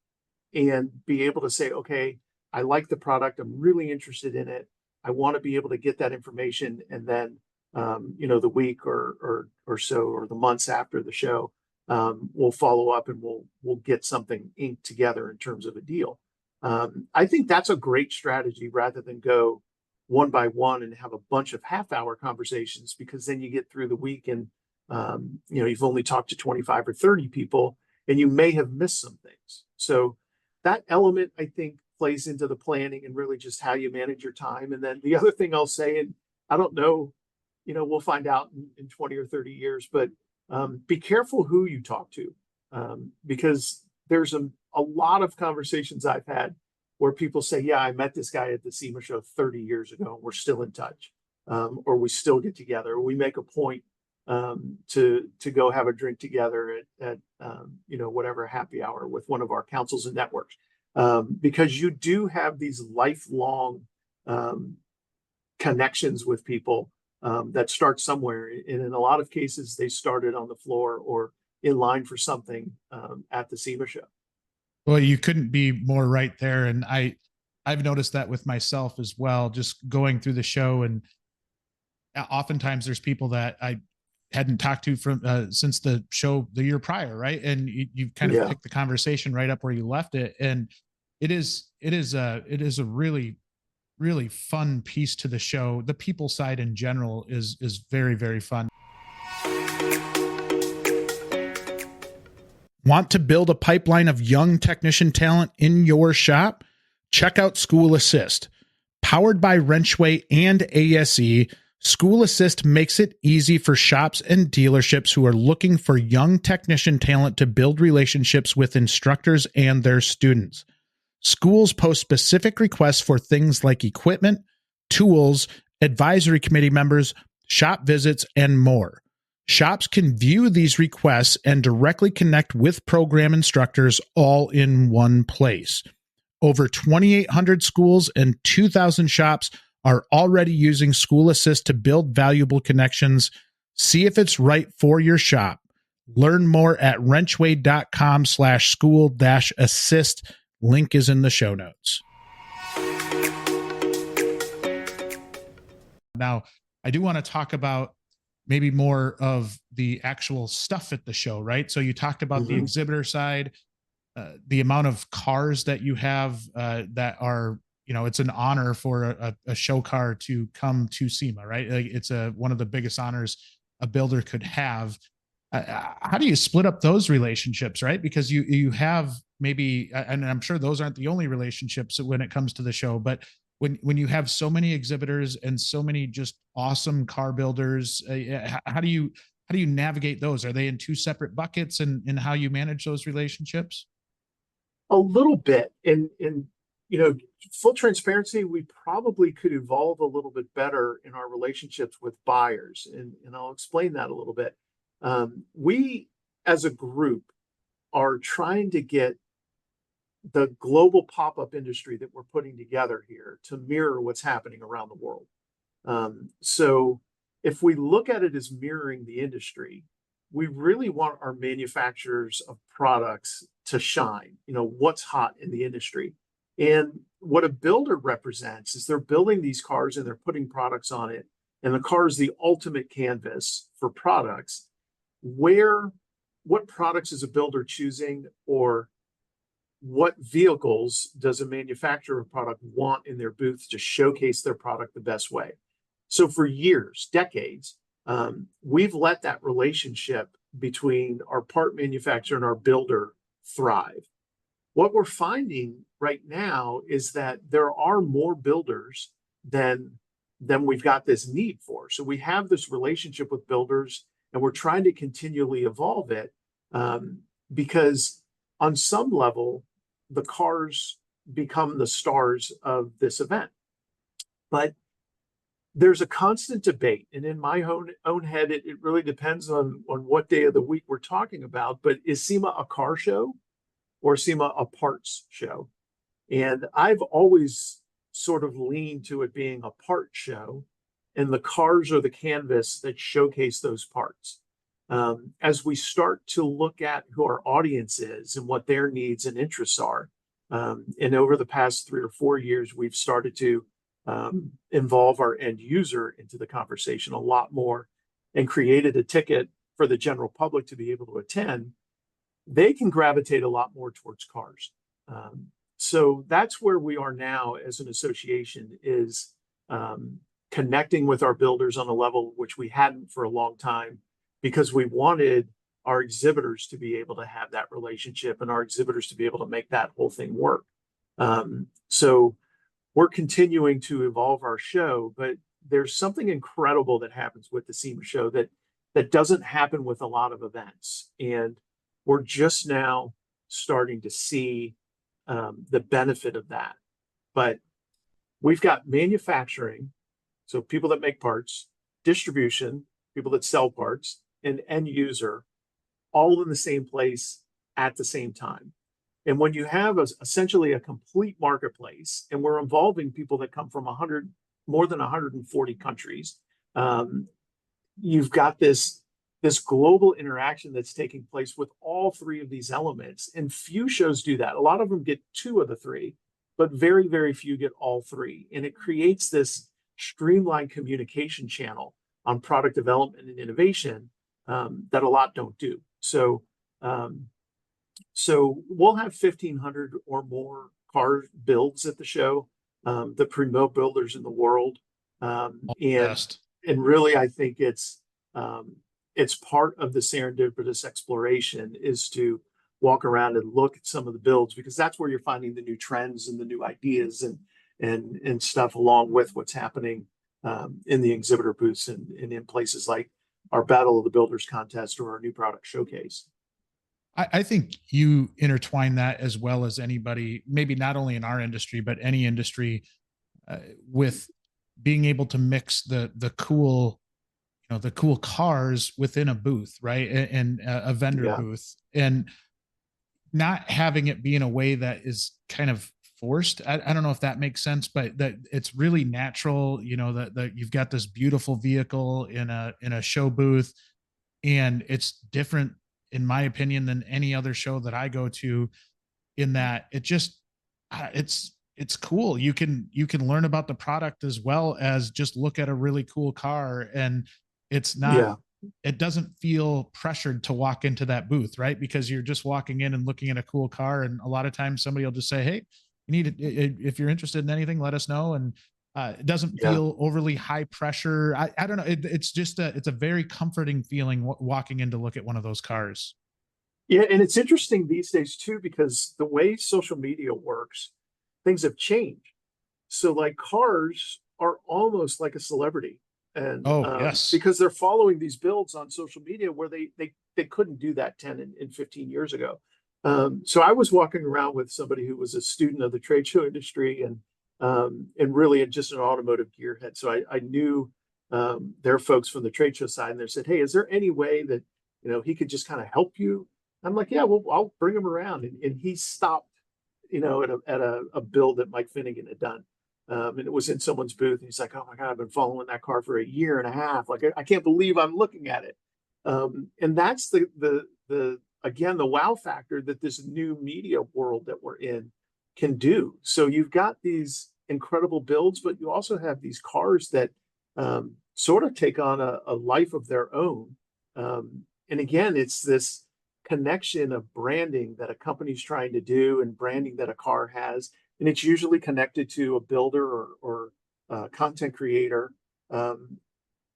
and be able to say, okay, I like the product, I'm really interested in it, I want to be able to get that information, and then the week or so, or the months after the show, we'll follow up and we'll get something inked together in terms of a deal. I think that's a great strategy, rather than go one by one and have a bunch of half-hour conversations, because then you get through the week and you've only talked to 25 or 30 people and you may have missed some things. So that element, I think, plays into the planning and really just how you manage your time. And then the other thing I'll say, and I don't know, we'll find out in 20 or 30 years, but be careful who you talk to, because there's a lot of conversations I've had where people say, yeah, I met this guy at the SEMA show 30 years ago, and we're still in touch, or we still get together, or we make a point to go have a drink together at whatever happy hour with one of our councils and networks, because you do have these lifelong connections with people that start somewhere, and in a lot of cases they started on the floor or in line for something at the SEMA show. Well, you couldn't be more right there, and I've noticed that with myself as well, just going through the show. And oftentimes there's people that I hadn't talked to from since the show the year prior, right? And you kind of pick the conversation right up where you left it, and it is a really, really fun piece to the show. The people side in general is very, very fun. Want to build a pipeline of young technician talent in your shop? Check out School Assist. Powered by WrenchWay and ASE, School Assist makes it easy for shops and dealerships who are looking for young technician talent to build relationships with instructors and their students. Schools post specific requests for things like equipment, tools, advisory committee members, shop visits, and more. Shops can view these requests and directly connect with program instructors all in one place. Over 2,800 schools and 2,000 shops are already using School Assist to build valuable connections. See if it's right for your shop. Learn more at wrenchway.com/school-assist. Link is in the show notes. Now, I do want to talk about maybe more of the actual stuff at the show, right? So you talked about the exhibitor side, the amount of cars that you have that are, it's an honor for a show car to come to SEMA, right? Like it's one of the biggest honors a builder could have. How do you split up those relationships, right? Because you have maybe, and I'm sure those aren't the only relationships when it comes to the show, but when you have so many exhibitors and so many just awesome car builders, how do you navigate those? Are they in two separate buckets and how you manage those relationships? A little bit. And full transparency, we probably could evolve a little bit better in our relationships with buyers. And I'll explain that a little bit. We, as a group, are trying to get the global pop-up industry that we're putting together here to mirror what's happening around the world. So if we look at it as mirroring the industry, we really want our manufacturers of products to shine, what's hot in the industry. And what a builder represents is they're building these cars and they're putting products on it. And the car is the ultimate canvas for products. What products is a builder choosing, or what vehicles does a manufacturer of product want in their booth to showcase their product the best way? So for years, decades, we've let that relationship between our part manufacturer and our builder thrive. What we're finding right now is that there are more builders than we've got this need for. So we have this relationship with builders, and we're trying to continually evolve it because on some level, the cars become the stars of this event. But there's a constant debate, and in my own head, it really depends on what day of the week we're talking about. But is SEMA a car show or SEMA a parts show? And I've always sort of leaned to it being a part show, and the cars are the canvas that showcase those parts. As we start to look at who our audience is and what their needs and interests are, and over the past 3 or 4 years, we've started to involve our end user into the conversation a lot more and created a ticket for the general public to be able to attend. They can gravitate a lot more towards cars. So that's where we are now as an association, is connecting with our builders on a level which we hadn't for a long time, because we wanted our exhibitors to be able to have that relationship and our exhibitors to be able to make that whole thing work. So we're continuing to evolve our show, but there's something incredible that happens with the SEMA show that doesn't happen with a lot of events. And we're just now starting to see the benefit of that. But we've got manufacturing, so people that make parts, distribution, people that sell parts, and end user, all in the same place at the same time. And when you have essentially a complete marketplace, and we're involving people that come from more than 140 countries, you've got this global interaction that's taking place with all three of these elements. And few shows do that. A lot of them get 2 of the 3, but very, very few get all 3. And it creates this streamlined communication channel on product development and innovation that a lot don't do. So we'll have 1,500 or more car builds at the show, the premier builders in the world. And really, I think it's part of the serendipitous exploration is to walk around and look at some of the builds, because that's where you're finding the new trends and the new ideas and stuff, along with what's happening in the exhibitor booths and in places like our Battle of the Builders contest or our new product showcase. I think you intertwine that as well as anybody, maybe not only in our industry, but any industry, with being able to mix the cool, the cool cars within a booth, right? And a vendor Yeah. booth, and not having it be in a way that is kind of forced. I don't know if that makes sense, but that it's really natural, that you've got this beautiful vehicle in a show booth, and it's different, in my opinion, than any other show that I go to, in that it just, it's cool. You can learn about the product as well as just look at a really cool car, and it's not, Yeah. it doesn't feel pressured to walk into that booth, right? Because you're just walking in and looking at a cool car, and a lot of times somebody will just say, "Hey, you need it, if you're interested in anything, let us know." And it doesn't Yeah. feel overly high pressure. I don't know. It's just it's a very comforting feeling walking in to look at one of those cars. Yeah, and it's interesting these days too, because the way social media works, things have changed. So like cars are almost like a celebrity, and Oh yes. because they're following these builds on social media where they couldn't do that 10 and 15 years ago. So I was walking around with somebody who was a student of the trade show industry and really just an automotive gearhead. So I knew their folks from the trade show side, and they said, "Hey, is there any way that he could just kind of help you?" I'm like, "Yeah, well, I'll bring him around." And he stopped, at a build that Mike Finnegan had done. And it was in someone's booth. And he's like, "Oh my God, I've been following that car for a year and a half. Like, I can't believe I'm looking at it." And that's the again, the wow factor that this new media world that we're in can do. So you've got these incredible builds, but you also have these cars that sort of take on a life of their own. And again, it's this connection of branding that a company's trying to do and branding that a car has. And it's usually connected to a builder or content creator. And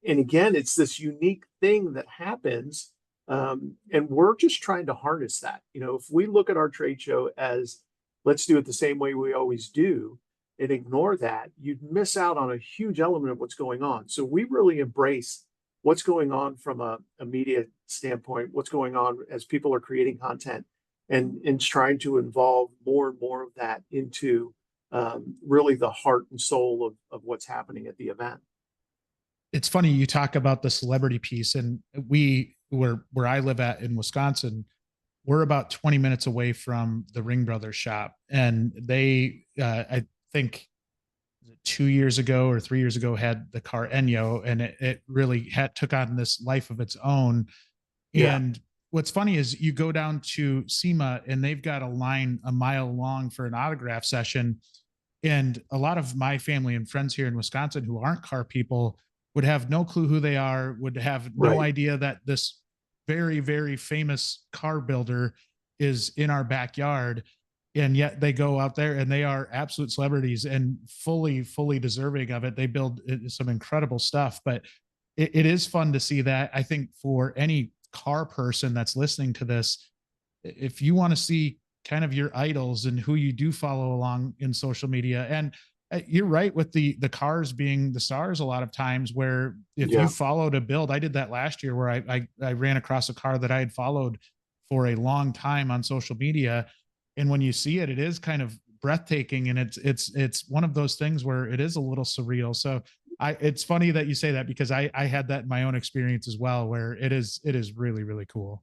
again, it's this unique thing that happens. And we're just trying to harness that. If we look at our trade show as let's do it the same way we always do and ignore that, you'd miss out on a huge element of what's going on. So we really embrace what's going on from a media standpoint, what's going on as people are creating content and trying to involve more and more of that into really the heart and soul of what's happening at the event. It's funny you talk about the celebrity piece, and where I live at in Wisconsin, we're about 20 minutes away from the Ring Brothers shop, and they I think 2 years ago or 3 years ago had the car Enyo, and it really took on this life of its own. Yeah. And what's funny is you go down to SEMA and they've got a line a mile long for an autograph session. And a lot of my family and friends here in Wisconsin who aren't car people would have no clue who they are, would have no Right. idea that this very, very famous car builder is in our backyard. And yet they go out there and they are absolute celebrities and fully deserving of it. They build some incredible stuff, but it is fun to see that. I think for any car person that's listening to this, if you want to see kind of your idols and who you do follow along in social media, and you're right with the cars being the stars a lot of times, where if you Yeah. followed a build, I did that last year where I ran across a car that I had followed for a long time on social media, and when you see it, it is kind of breathtaking, and it's one of those things where it is a little surreal. So it's funny that you say that, because I had that in my own experience as well, where it is really, really cool.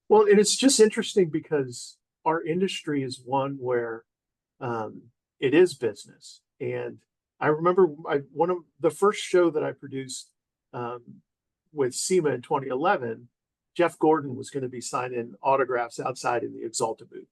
Well, and it's just interesting because our industry is one where it is business. And I remember one of the first show that I produced with SEMA in 2011, Jeff Gordon was going to be signing autographs outside in the Exalta booth.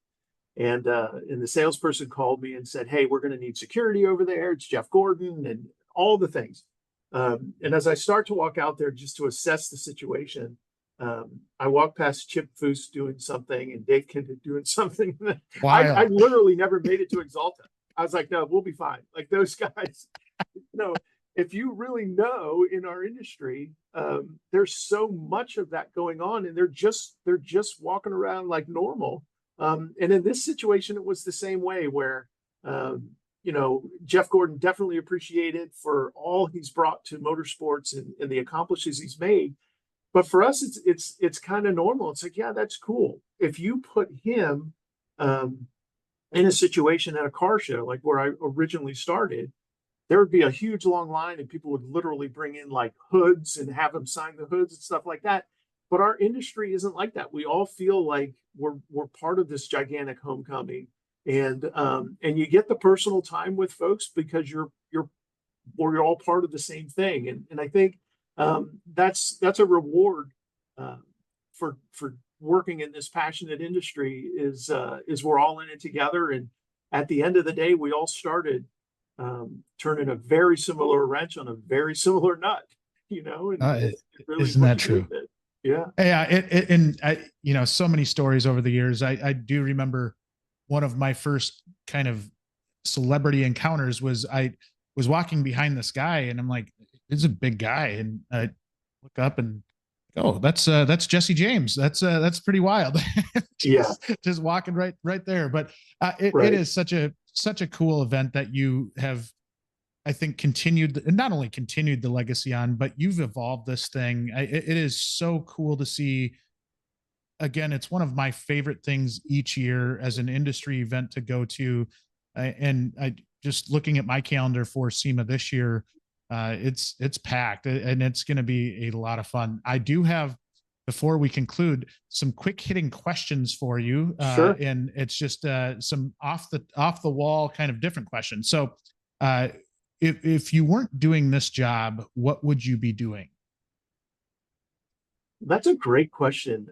And the salesperson called me and said, "Hey, we're going to need security over there. It's Jeff Gordon," and all the things. And as I start to walk out there just to assess the situation, I walk past Chip Foose doing something and Dave Kinder doing something. I Wild. literally never made it to Exalta. I was like, "No, we'll be fine." Like those guys, if you really know in our industry, there's so much of that going on, and they're just walking around like normal. And in this situation, it was the same way where Jeff Gordon definitely appreciated for all he's brought to motorsports and the accomplishments he's made. But for us, it's kind of normal. It's like, yeah, that's cool. If you put him in a situation at a car show, like where I originally started, there would be a huge long line and people would literally bring in like hoods and have them sign the hoods and stuff like that. But our industry isn't like that. We all feel like we're part of this gigantic homecoming, and you get the personal time with folks because we're all part of the same thing. And I think that's a reward for working in this passionate industry is we're all in it together. And at the end of the day, we all started turning a very similar wrench on a very similar nut, and it's really isn't that true? Yeah. Yeah. And I, so many stories over the years. I do remember one of my first kind of celebrity encounters was I was walking behind this guy and I'm like, it's a big guy. And I look up and, oh, that's Jesse James. That's pretty wild. just walking right there. But it is such a cool event that you have, I think, not only continued the legacy on, but you've evolved this thing. It is so cool to see. Again, it's one of my favorite things each year as an industry event to go to. And I just looking at my calendar for SEMA this year, it's packed and it's going to be a lot of fun. I do have, before we conclude, some quick hitting questions for you. Sure. And it's just some off the wall kind of different questions. So if you weren't doing this job, what would you be doing? That's a great question.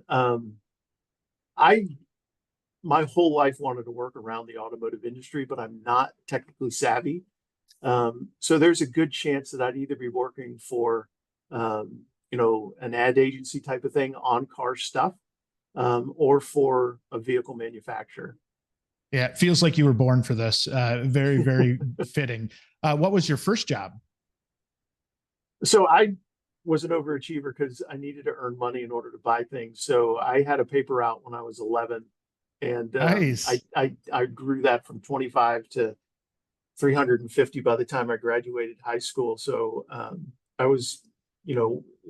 My whole life wanted to work around the automotive industry, but I'm not technically savvy. So there's a good chance that I'd either be working for, an ad agency type of thing on car stuff, or for a vehicle manufacturer. Yeah, it feels like you were born for this. Very, very fitting. What was your first job? So I was an overachiever because I needed to earn money in order to buy things. So I had a paper route when I was 11, and Nice. I grew that from 25 to 350 by the time I graduated high school. So I was,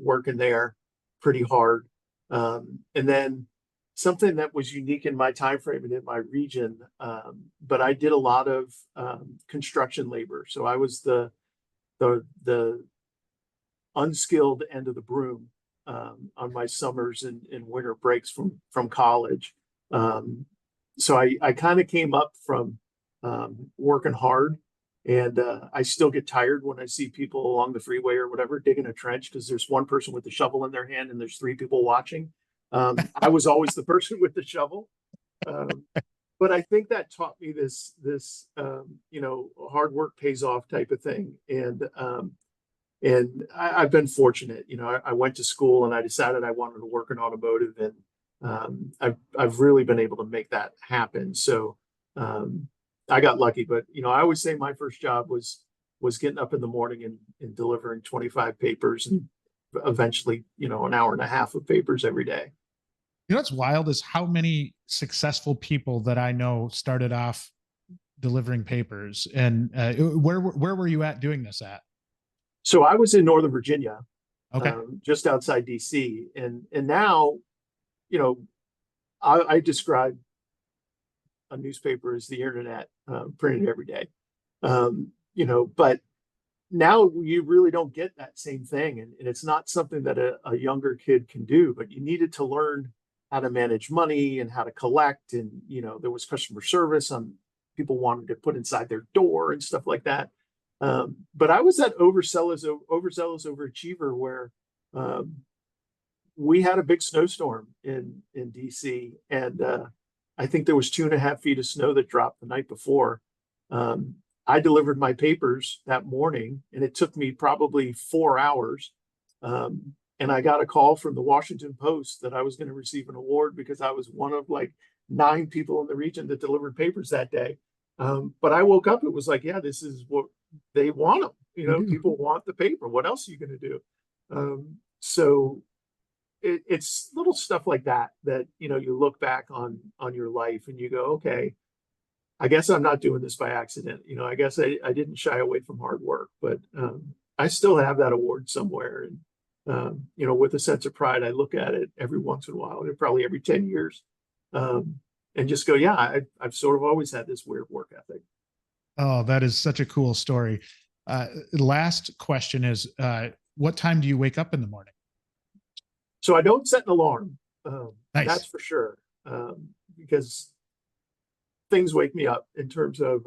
working there pretty hard. And then something that was unique in my time frame and in my region, but I did a lot of construction labor. So I was the unskilled end of the broom on my summers and winter breaks from college. So I kind of came up from working hard, and I still get tired when I see people along the freeway or whatever digging a trench because there's one person with the shovel in their hand and there's three people watching. I was always the person with the shovel. But I think that taught me this hard work pays off type of thing. And I've been fortunate. I went to school and I decided I wanted to work in automotive, and I've really been able to make that happen. So I got lucky, but I always say my first job was getting up in the morning and delivering 25 papers, and eventually an hour and a half of papers every day. What's wild is how many successful people that I know started off delivering papers. And where were you at doing this at? So I was in Northern Virginia, Okay. just outside DC, and now, I describe a newspaper as the internet, printed every day, but now you really don't get that same thing, and it's not something that a younger kid can do. But you needed to learn how to manage money and how to collect, and there was customer service on people wanted to put inside their door and stuff like that. But I was that overzealous overachiever where we had a big snowstorm in DC, and I think there was 2.5 feet of snow that dropped the night before. I delivered my papers that morning, and it took me probably 4 hours. And I got a call from the Washington Post that I was going to receive an award because I was one of like 9 people in the region that delivered papers that day. But I woke up, it was like, yeah, this is what they want them. People want the paper. What else are you going to do? So it's little stuff like that you look back on your life and you go, okay, I guess I'm not doing this by accident. I guess I didn't shy away from hard work, but I still have that award somewhere. And, with a sense of pride, I look at it every once in a while, probably every 10 years, and just go, yeah, I've sort of always had this weird work ethic. Oh, that is such a cool story. Last question is, what time do you wake up in the morning? So I don't set an alarm. Nice. That's for sure. Because things wake me up in terms of,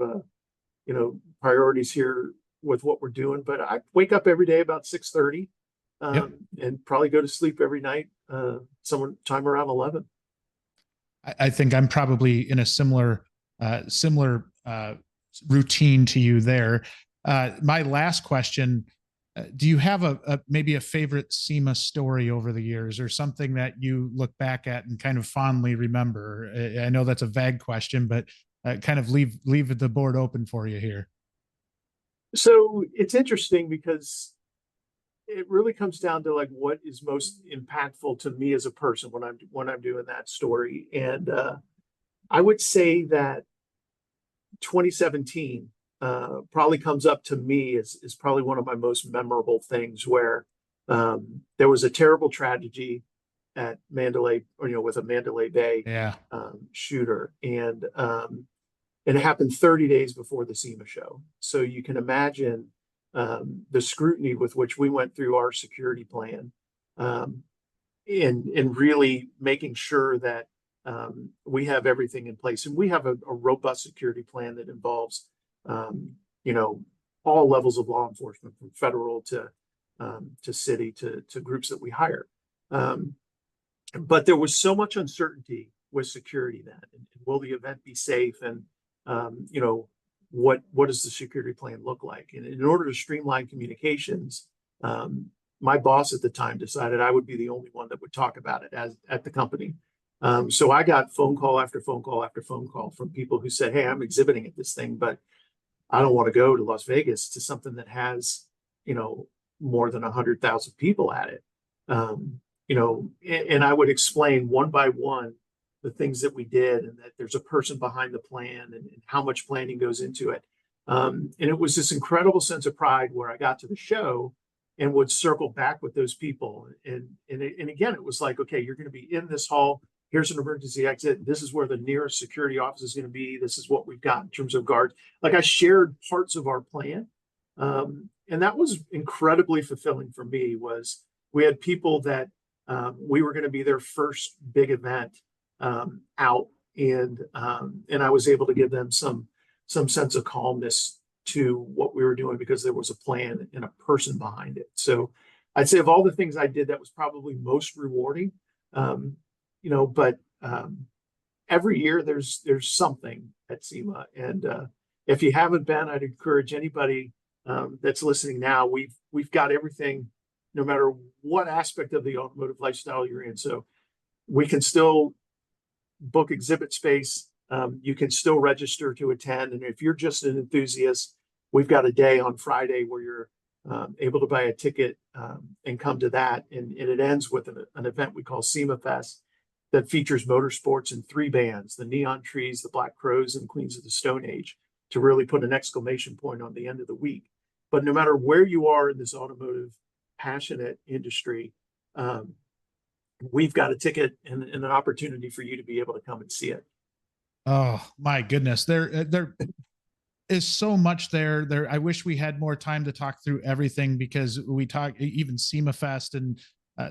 priorities here with what we're doing. But I wake up every day about 6:30, and probably go to sleep every night, sometime around 11. I think I'm probably in a similar routine to you there. My last question, do you have maybe a favorite SEMA story over the years, or something that you look back at and kind of fondly remember? I know that's a vague question, but kind of leave the board open for you here. So it's interesting because it really comes down to like what is most impactful to me as a person when I'm doing that story. And I would say that 2017 probably comes up to me as probably one of my most memorable things, where there was a terrible tragedy at Mandalay, with a Mandalay Bay shooter, and it happened 30 days before the SEMA show. So you can imagine the scrutiny with which we went through our security plan, in really making sure that we have everything in place, and we have a robust security plan that involves, all levels of law enforcement, from federal to city to groups that we hire. But there was so much uncertainty with security then. And will the event be safe? And what does the security plan look like? And in order to streamline communications, my boss at the time decided I would be the only one that would talk about it at the company. So I got phone call after phone call after phone call from people who said, "Hey, I'm exhibiting at this thing, but I don't want to go to Las Vegas to something that has, more than 100,000 people at it." And I would explain one by one the things that we did, and that there's a person behind the plan, and how much planning goes into it. And it was this incredible sense of pride where I got to the show and would circle back with those people. And again, it was like, okay, you're going to be in this hall. Here's an emergency exit. This is where the nearest security office is going to be. This is what we've got in terms of guards. Like, I shared parts of our plan. And that was incredibly fulfilling for me. Was we had people that we were going to be their first big event out. And I was able to give them some sense of calmness to what we were doing, because there was a plan and a person behind it. So I'd say of all the things I did, that was probably most rewarding. But every year there's something at SEMA. And if you haven't been, I'd encourage anybody that's listening now. We've got everything, no matter what aspect of the automotive lifestyle you're in. So we can still book exhibit space. You can still register to attend. And if you're just an enthusiast, we've got a day on Friday where you're able to buy a ticket and come to that. And it ends with an event we call SEMA Fest, that features motorsports and 3 bands, the Neon Trees, the Black Crows, and Queens of the Stone Age, to really put an exclamation point on the end of the week. But no matter where you are in this automotive passionate industry, we've got a ticket and an opportunity for you to be able to come and see it. Oh my goodness. There is so much there. I wish we had more time to talk through everything, because we talk even SEMA Fest and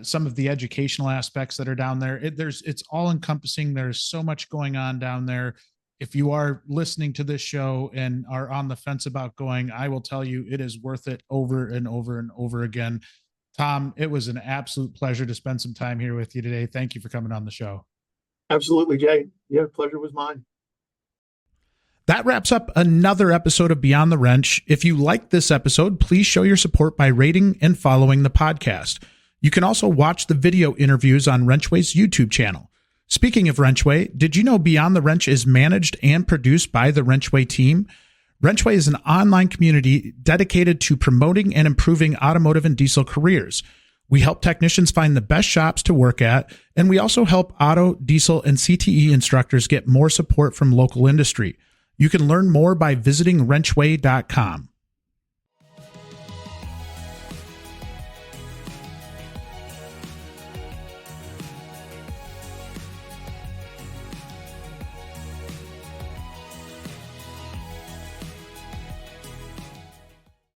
some of the educational aspects that are down there. It's all encompassing. There's so much going on down there. If you are listening to this show and are on the fence about going, I will tell you, it is worth it over and over and over again. Tom, it was an absolute pleasure to spend some time here with you today. Thank you for coming on the show. Absolutely, Jay. Yeah, pleasure was mine. That wraps up another episode of Beyond the Wrench. If you liked this episode, please show your support by rating and following the podcast. You can also watch the video interviews on WrenchWay's YouTube channel. Speaking of WrenchWay, did you know Beyond the Wrench is managed and produced by the WrenchWay team? WrenchWay is an online community dedicated to promoting and improving automotive and diesel careers. We help technicians find the best shops to work at, and we also help auto, diesel, and CTE instructors get more support from local industry. You can learn more by visiting WrenchWay.com.